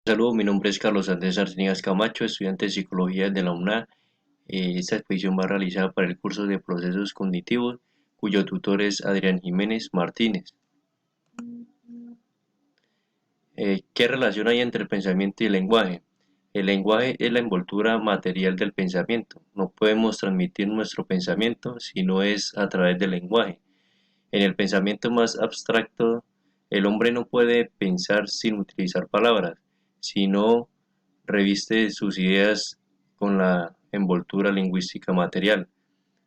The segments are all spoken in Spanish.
Saludos, mi nombre es Carlos Andrés Arcinigas Camacho, estudiante de Psicología de la UNA. Esta exposición va realizada para el curso de Procesos Cognitivos, cuyo tutor es Adrián Jiménez Martínez. ¿Qué relación hay entre el pensamiento y el lenguaje? El lenguaje es la envoltura material del pensamiento. No podemos transmitir nuestro pensamiento si no es a través del lenguaje. En el pensamiento más abstracto, el hombre no puede pensar sin utilizar palabras, sino reviste sus ideas con la envoltura lingüística material.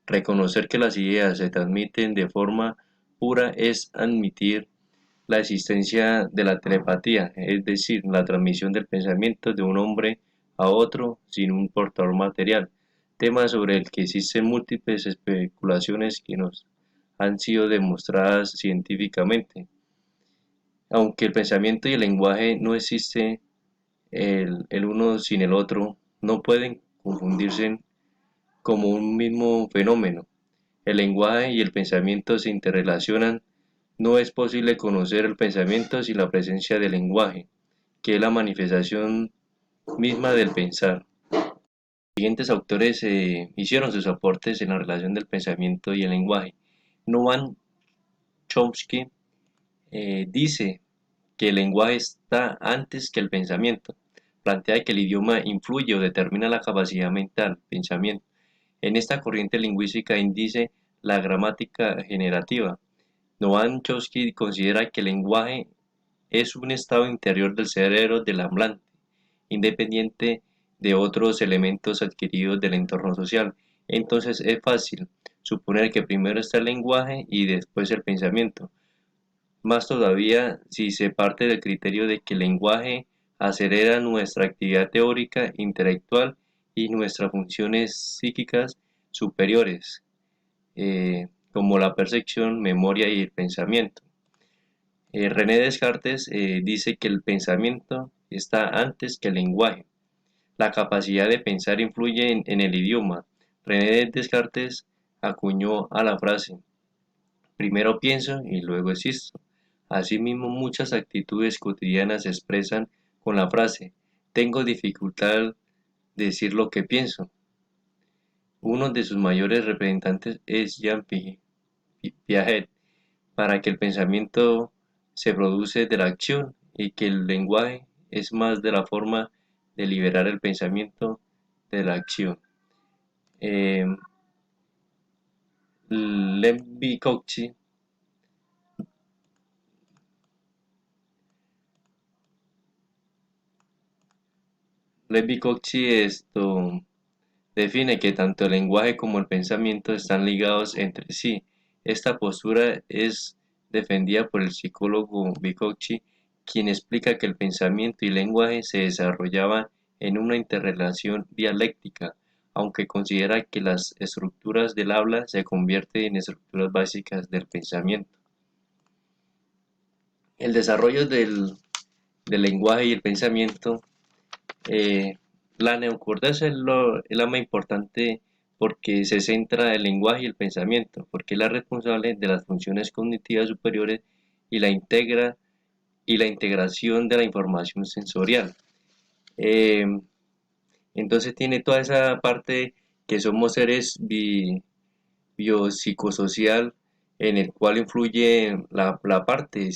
Reconocer que las ideas se transmiten de forma pura es admitir la existencia de la telepatía, es decir, la transmisión del pensamiento de un hombre a otro sin un portador material, tema sobre el que existen múltiples especulaciones que nos han sido demostradas científicamente. Aunque el pensamiento y el lenguaje no existe el uno sin el otro, no pueden confundirse como un mismo fenómeno. El lenguaje y el pensamiento se interrelacionan. No es posible conocer el pensamiento sin la presencia del lenguaje, que es la manifestación misma del pensar. Los siguientes autores hicieron sus aportes en la relación del pensamiento y el lenguaje. Noam Chomsky dice que el lenguaje está antes que el pensamiento. Plantea que el idioma influye o determina la capacidad mental, pensamiento. En esta corriente lingüística dice la gramática generativa. Noam Chomsky considera que el lenguaje es un estado interior del cerebro del hablante, independiente de otros elementos adquiridos del entorno social. Entonces es fácil suponer que primero está el lenguaje y después el pensamiento. Más todavía si se parte del criterio de que el lenguaje acelera nuestra actividad teórica, intelectual y nuestras funciones psíquicas superiores, como la percepción, memoria y el pensamiento. René Descartes dice que el pensamiento está antes que el lenguaje. La capacidad de pensar influye en el idioma. René Descartes acuñó a la frase: primero pienso y luego existo. Asimismo, muchas actitudes cotidianas se expresan con la frase: tengo dificultad de decir lo que pienso. Uno de sus mayores representantes es Jean Piaget, para que el pensamiento se produce de la acción y que el lenguaje es más de la forma de liberar el pensamiento de la acción. Eh, Levi-Kotsky esto define que tanto el lenguaje como el pensamiento están ligados entre sí. Esta postura es defendida por el psicólogo Vygotsky, quien explica que el pensamiento y el lenguaje se desarrollaban en una interrelación dialéctica, aunque considera que las estructuras del habla se convierten en estructuras básicas del pensamiento. El desarrollo del lenguaje y el pensamiento. Eh, la neocorteza es la más importante porque se centra el lenguaje y el pensamiento, porque es la responsable de las funciones cognitivas superiores y la integración de la información sensorial. Eh, entonces tiene toda esa parte que somos seres biopsicosocial, en el cual influye la parte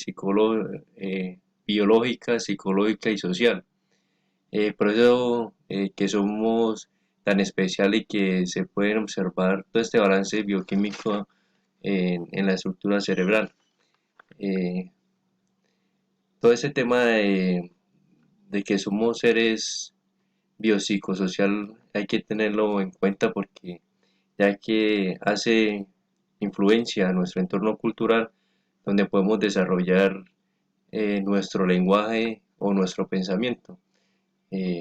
biológica, psicológica y social. Por eso que somos tan especiales y que se pueden observar todo este balance bioquímico en la estructura cerebral. Eh, Todo ese tema de que somos seres biopsicosocial hay que tenerlo en cuenta porque ya que hace influencia a nuestro entorno cultural donde podemos desarrollar nuestro lenguaje o nuestro pensamiento.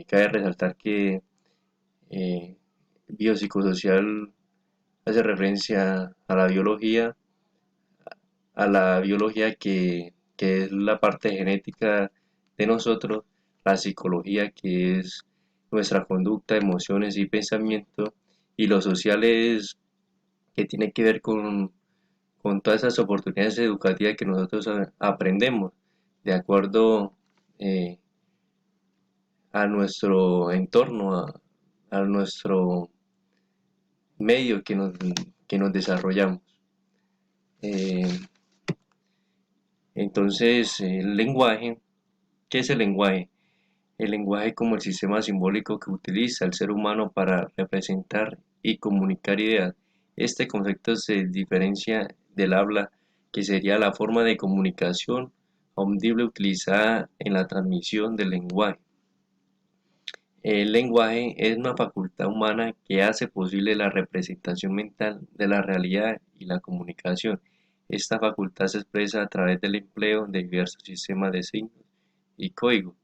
Cabe resaltar que Eh, biopsicosocial hace referencia a la biología que es la parte genética de nosotros, la psicología que es nuestra conducta, emociones y pensamiento, y lo social es que tiene que ver con todas esas oportunidades educativas que nosotros aprendemos de acuerdo eh, a nuestro entorno, a nuestro medio que nos desarrollamos. Eh, entonces, el lenguaje, ¿qué es el lenguaje? El lenguaje como el sistema simbólico que utiliza el ser humano para representar y comunicar ideas. Este concepto se diferencia del habla, que sería la forma de comunicación audible utilizada en la transmisión del lenguaje. El lenguaje es una facultad humana que hace posible la representación mental de la realidad y la comunicación. Esta facultad se expresa a través del empleo de diversos sistemas de signos y códigos.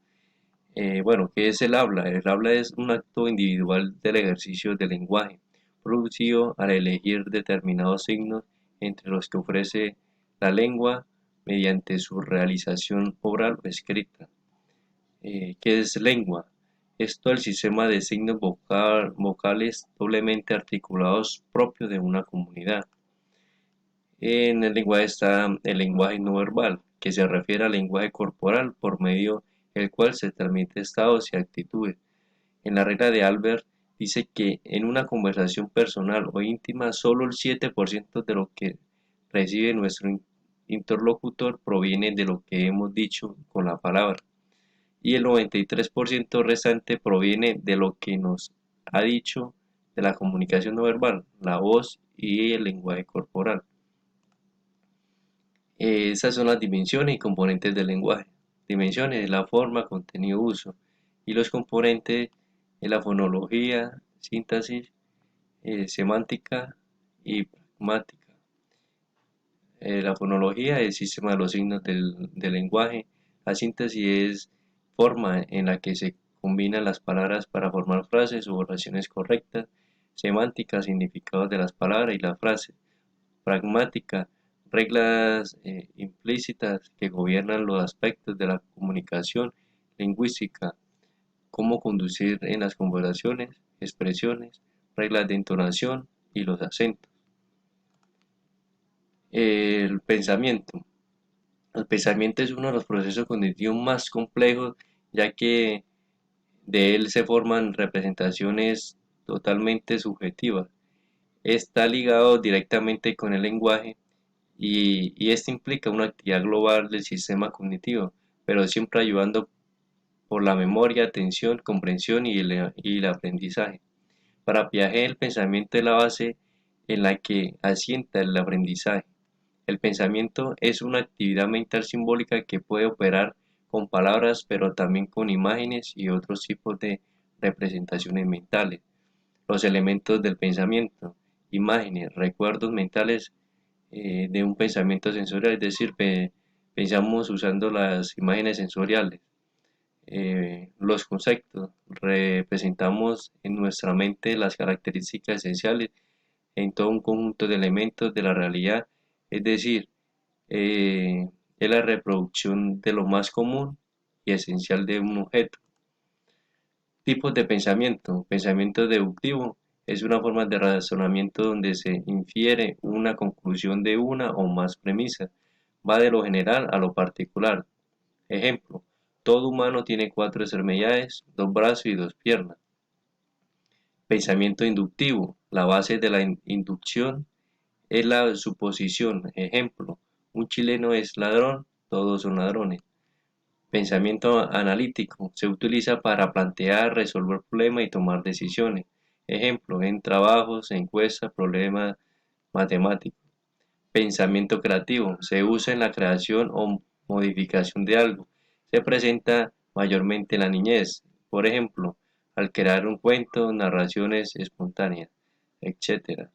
Bueno, ¿qué es el habla? El habla es un acto individual del ejercicio del lenguaje, producido al elegir determinados signos entre los que ofrece la lengua mediante su realización oral o escrita. ¿Qué es lengua? Es todo el sistema de signos vocales doblemente articulados propio de una comunidad. En el lenguaje está el lenguaje no verbal, que se refiere al lenguaje corporal por medio del cual se transmite estados y actitudes. En la regla de Albert dice que en una conversación personal o íntima solo el 7% de lo que recibe nuestro interlocutor proviene de lo que hemos dicho con la palabra y el 93% restante proviene de lo que nos ha dicho de la comunicación no verbal, la voz y el lenguaje corporal. Esas son las dimensiones y componentes del lenguaje. Dimensiones es la forma, contenido, uso. Y los componentes es la fonología, síntesis, semántica y pragmática. La fonología es el sistema de los signos del lenguaje. La síntesis es forma en la que se combinan las palabras para formar frases u oraciones correctas. Semántica, significados de las palabras y la frase. Pragmática, reglas implícitas que gobiernan los aspectos de la comunicación lingüística, cómo conducir en las conversaciones, expresiones, reglas de entonación y los acentos. El pensamiento. El pensamiento es uno de los procesos cognitivos más complejos, ya que de él se forman representaciones totalmente subjetivas. Está ligado directamente con el lenguaje y esto implica una actividad global del sistema cognitivo, pero siempre ayudando por la memoria, atención, comprensión y el aprendizaje. Para Piaget, el pensamiento es la base en la que asienta el aprendizaje. El pensamiento es una actividad mental simbólica que puede operar con palabras, pero también con imágenes y otros tipos de representaciones mentales. Los elementos del pensamiento, imágenes, recuerdos mentales de un pensamiento sensorial, es decir, pensamos usando las imágenes sensoriales. Los conceptos, representamos en nuestra mente las características esenciales en todo un conjunto de elementos de la realidad, es decir, es la reproducción de lo más común y esencial de un objeto. Tipos de pensamiento. Pensamiento deductivo es una forma de razonamiento donde se infiere una conclusión de una o más premisas. Va de lo general a lo particular. Ejemplo, todo humano tiene cuatro extremidades, dos brazos y dos piernas. Pensamiento inductivo. La base de la inducción es la suposición. Ejemplo, un chileno es ladrón, todos son ladrones. Pensamiento analítico. Se utiliza para plantear, resolver problemas y tomar decisiones. Ejemplo, en trabajos, encuestas, problemas matemáticos. Pensamiento creativo. Se usa en la creación o modificación de algo. Se presenta mayormente en la niñez. Por ejemplo, al crear un cuento, narraciones espontáneas, etc.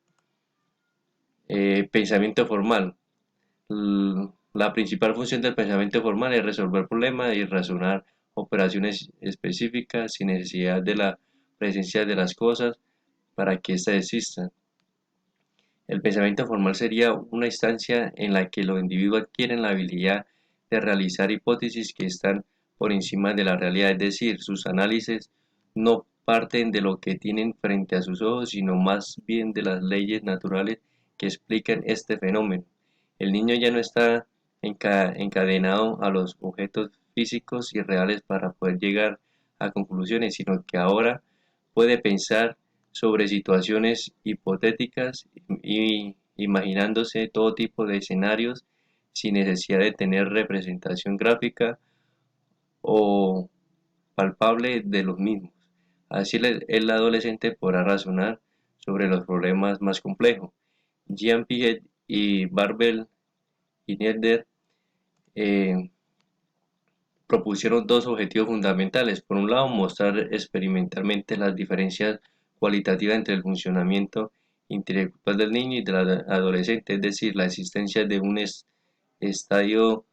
Pensamiento formal. La principal función del pensamiento formal es resolver problemas y razonar operaciones específicas sin necesidad de la presencia de las cosas para que éstas existan. El pensamiento formal sería una instancia en la que los individuos adquieren la habilidad de realizar hipótesis que están por encima de la realidad, es decir, sus análisis no parten de lo que tienen frente a sus ojos, sino más bien de las leyes naturales que explican este fenómeno. El niño ya no está encadenado a los objetos físicos y reales para poder llegar a conclusiones, sino que ahora puede pensar sobre situaciones hipotéticas y imaginándose todo tipo de escenarios sin necesidad de tener representación gráfica o palpable de los mismos. Así el adolescente podrá razonar sobre los problemas más complejos. Jean Piaget y Barbel y Nielder eh, propusieron dos objetivos fundamentales. Por un lado, mostrar experimentalmente las diferencias cualitativas entre el funcionamiento intelectual del niño y del adolescente, es decir, la existencia de un estadio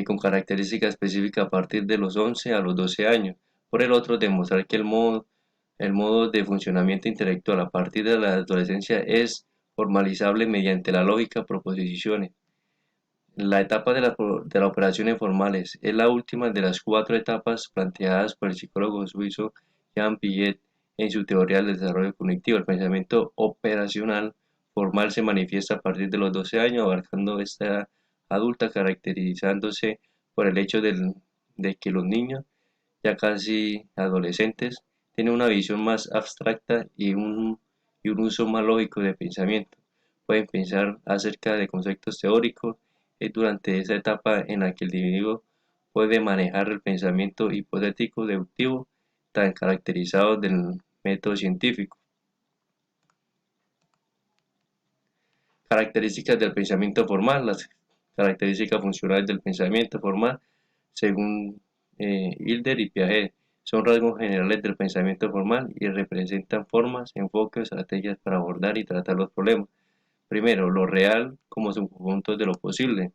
con características específicas a partir de los 11 a los 12 años. Por el otro, demostrar que el modo de funcionamiento intelectual a partir de la adolescencia es formalizable mediante la lógica proposiciones. La etapa de las operaciones formales es la última de las cuatro etapas planteadas por el psicólogo suizo Jean Piaget en su teoría del desarrollo cognitivo. El pensamiento operacional formal se manifiesta a partir de los 12 años, abarcando esta edad adulta, caracterizándose por el hecho de que los niños, ya casi adolescentes, tienen una visión más abstracta y un uso más lógico de pensamiento. Pueden pensar acerca de conceptos teóricos. Es durante esa etapa en la que el individuo puede manejar el pensamiento hipotético deductivo tan caracterizado del método científico. Características del pensamiento formal. Las características funcionales del pensamiento formal, según Hilder y Piaget, son rasgos generales del pensamiento formal y representan formas, enfoques, estrategias para abordar y tratar los problemas. Primero, lo real como subconjunto de lo posible.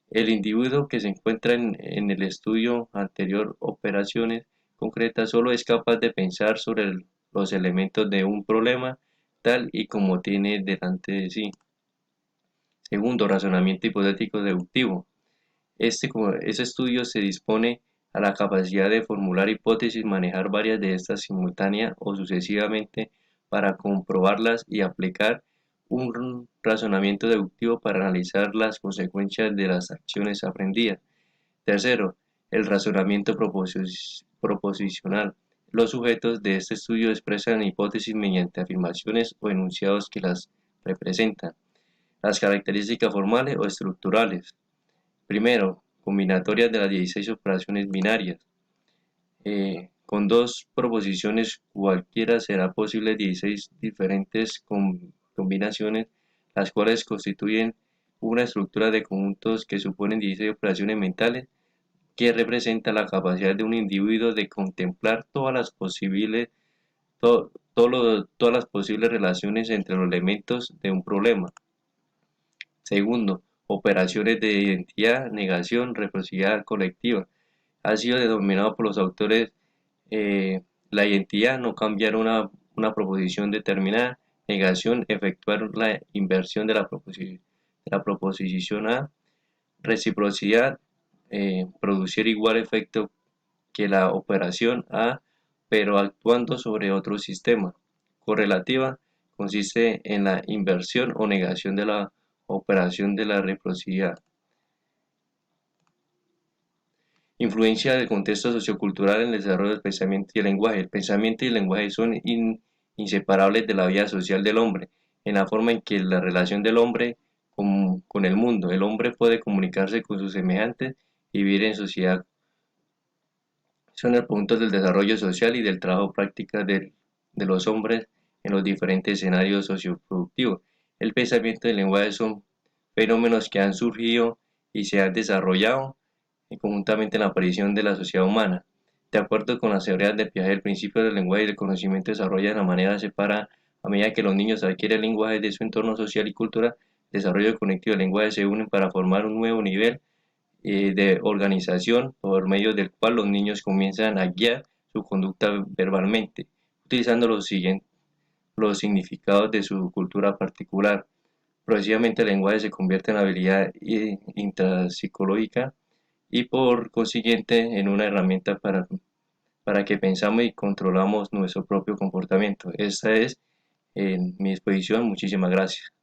El individuo que se encuentra en el estudio anterior operaciones concretas solo es capaz de pensar sobre los elementos de un problema tal y como tiene delante de sí. Segundo, razonamiento hipotético deductivo. Ese estudio se dispone a la capacidad de formular hipótesis, manejar varias de estas simultánea o sucesivamente para comprobarlas y aplicar un razonamiento deductivo para analizar las consecuencias de las acciones aprendidas. Tercero, el razonamiento proposicional. Los sujetos de este estudio expresan hipótesis mediante afirmaciones o enunciados que las representan. Las características formales o estructurales. Primero, combinatorias de las 16 operaciones binarias. Con dos proposiciones cualquiera será posible 16 diferentes combinaciones, las cuales constituyen una estructura de conjuntos que suponen 16 operaciones mentales que representa la capacidad de un individuo de contemplar todas las posibles relaciones entre los elementos de un problema. Segundo, operaciones de identidad, negación, reciprocidad colectiva. Ha sido denominado por los autores la identidad, no cambiar una proposición determinada; negación, efectuar la inversión de la proposición A; reciprocidad, producir igual efecto que la operación A, pero actuando sobre otro sistema. Correlativa consiste en la inversión o negación de la operación de la reciprocidad. Influencia del contexto sociocultural en el desarrollo del pensamiento y el lenguaje. El pensamiento y el lenguaje son inseparables de la vida social del hombre, en la forma en que la relación del hombre con el mundo. El hombre puede comunicarse con sus semejantes y vivir en sociedad. Son el punto del desarrollo social y del trabajo práctica de los hombres en los diferentes escenarios socioproductivos. El pensamiento y el lenguaje son fenómenos que han surgido y se han desarrollado conjuntamente en la aparición de la sociedad humana. De acuerdo con las teorías de Piaget, el principio del lenguaje y del conocimiento se desarrolla de una manera separada a medida que los niños adquieren el lenguaje de su entorno social y cultural. El desarrollo cognitivo y el lenguaje se unen para formar un nuevo nivel de organización por medio del cual los niños comienzan a guiar su conducta verbalmente, utilizando los significados de su cultura particular. Progresivamente el lenguaje se convierte en habilidad intrapsicológica y por consiguiente en una herramienta para que pensamos y controlamos nuestro propio comportamiento. Esta es mi exposición. Muchísimas gracias.